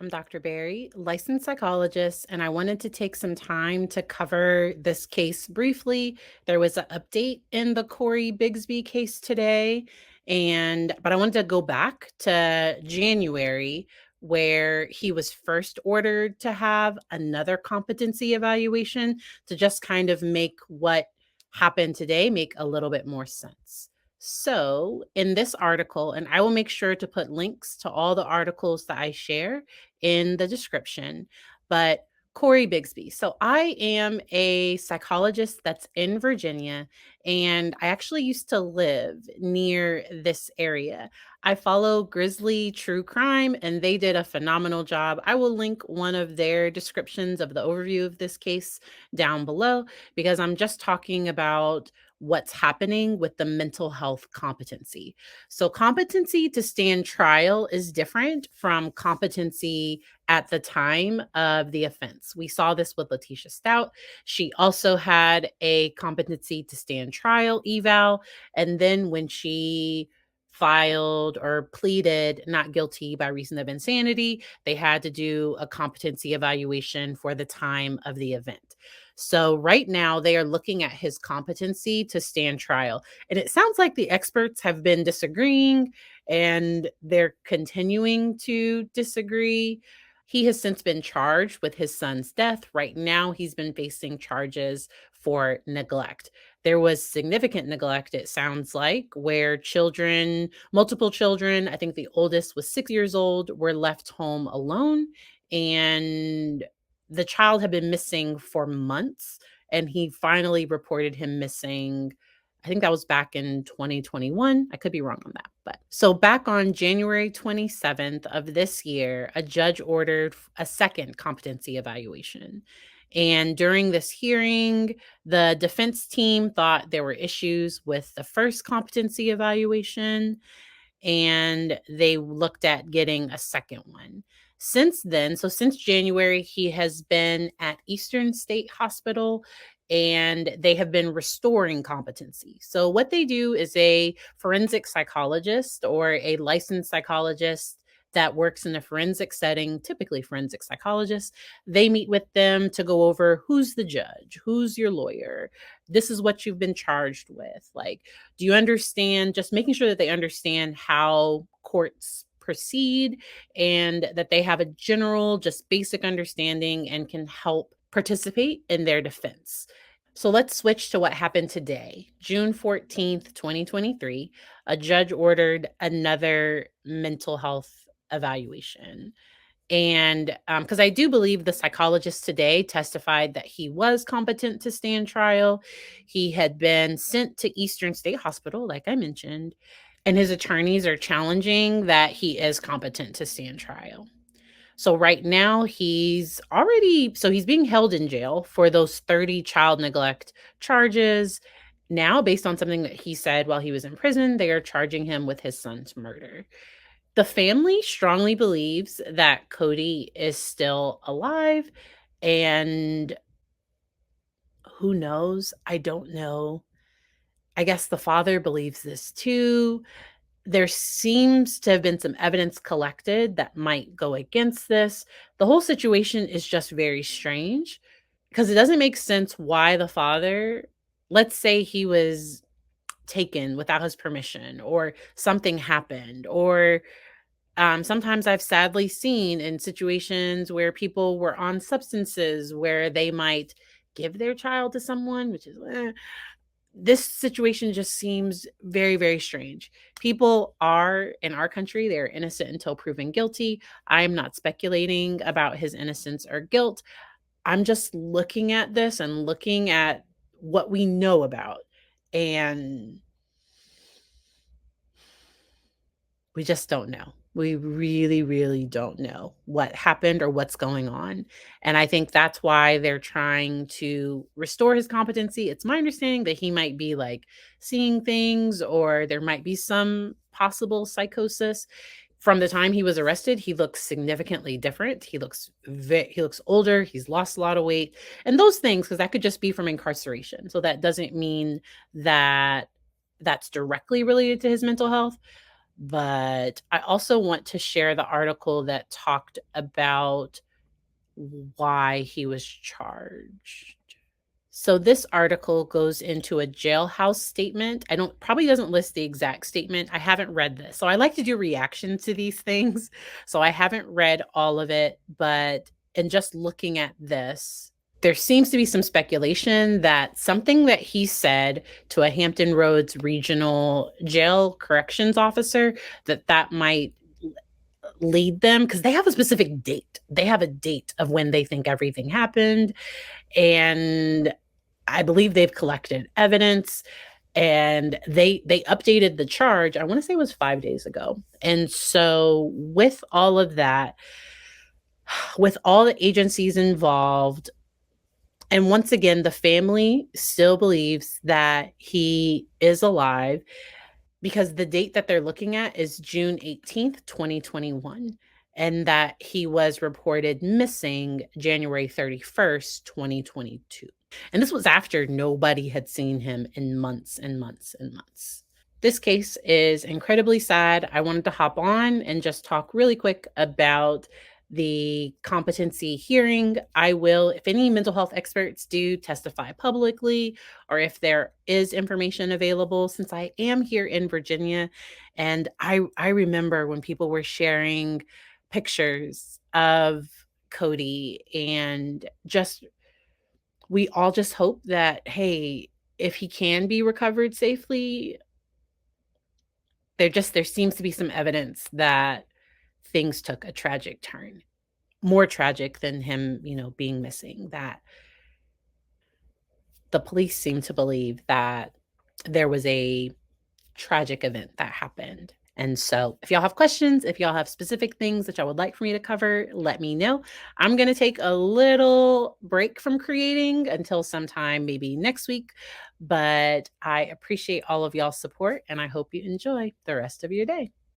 I'm Dr. Barry, licensed psychologist, and I wanted to take some time to cover this case briefly. There was an update in the Cory Bigsby case today, but I wanted to go back to January where he was first ordered to have another competency evaluation to just kind of make what happened today make a little bit more sense. So, in this article, and I will make sure to put links to all the articles that I share in the description, but Cory Bigsby. So I am a psychologist that's in Virginia, and I actually used to live near this area. I follow Grizzly True Crime, and they did a phenomenal job. I will link one of their descriptions of the overview of this case down below because I'm just talking about what's happening with the mental health competency. So, competency to stand trial is different from competency at the time of the offense. We saw this with Letitia Stout. She also had a competency to stand trial eval. And then when she filed or pleaded not guilty by reason of insanity, they had to do a competency evaluation for the time of the event. So right now they are looking at his competency to stand trial. And it sounds like the experts have been disagreeing and they're continuing to disagree. He has since been charged with his son's death. Right now, he's been facing charges for neglect. There was significant neglect, it sounds like, where multiple children, I think the oldest was 6 years old, were left home alone. And the child had been missing for months. And he finally reported him missing. I think that was back in 2021. I could be wrong on that. But so back on January 27th of this year, a judge ordered a second competency evaluation. And during this hearing, the defense team thought there were issues with the first competency evaluation and they looked at getting a second one. Since then, so since January, he has been at Eastern State Hospital and they have been restoring competency. So, what they do is a forensic psychologist or a licensed psychologist that works in a forensic setting, typically forensic psychologists, they meet with them to go over who's the judge, who's your lawyer, this is what you've been charged with. Like, do you understand? Just making sure that they understand how courts proceed and that they have a general, just basic understanding and can help participate in their defense. So let's switch to what happened today, June 14th, 2023. A judge ordered another mental health evaluation. And because I do believe the psychologist today testified that he was competent to stand trial. He had been sent to Eastern State Hospital, like I mentioned, and his attorneys are challenging that he is competent to stand trial. So right now he's being held in jail for those 30 child neglect charges. Now, based on something that he said while he was in prison, they are charging him with his son's murder. The family strongly believes that Cody is still alive, and who knows? I don't know. I guess the father believes this too. There seems to have been some evidence collected that might go against this. The whole situation is just very strange because it doesn't make sense why the father, let's say he was taken without his permission or something happened, or sometimes I've sadly seen in situations where people were on substances where they might give their child to someone, which is this situation just seems very, very strange. People are in our country, they're innocent until proven guilty. I'm not speculating about his innocence or guilt. I'm just looking at this and looking at what we know about. And we just don't know. We really, really don't know what happened or what's going on. And I think that's why they're trying to restore his competency. It's my understanding that he might be like seeing things or there might be some possible psychosis. From the time he was arrested, he looks significantly different. He looks older, he's lost a lot of weight. And those things, because that could just be from incarceration. So that doesn't mean that that's directly related to his mental health. but I also want to share the article that talked about why he was charged. So this article goes into a jailhouse statement. I don't probably doesn't list the exact statement. I haven't read this. So I like to do reaction to these things. So I haven't read all of it, but in just looking at this, there seems to be some speculation that something that he said to a Hampton Roads regional jail corrections officer that might lead them, because they have a specific date. They have a date of when they think everything happened. And I believe they've collected evidence, and they updated the charge. I want to say it was 5 days ago. And so with all of that, with all the agencies involved, and once again, the family still believes that he is alive, because the date that they're looking at is June 18th, 2021, and that he was reported missing January 31st, 2022. And this was after nobody had seen him in months and months and months. This case is incredibly sad. I wanted to hop on and just talk really quick about the competency hearing. I will, if any mental health experts do testify publicly, or if there is information available, since I am here in Virginia. And I remember when people were sharing pictures of Cody, and just we all just hope that, hey, if he can be recovered safely, there seems to be some evidence that things took a tragic turn, more tragic than him, being missing. That the police seem to believe that there was a tragic event that happened. And so, if y'all have questions, if y'all have specific things that y'all would like for me to cover, let me know. I'm going to take a little break from creating until sometime maybe next week, but I appreciate all of y'all's support, and I hope you enjoy the rest of your day.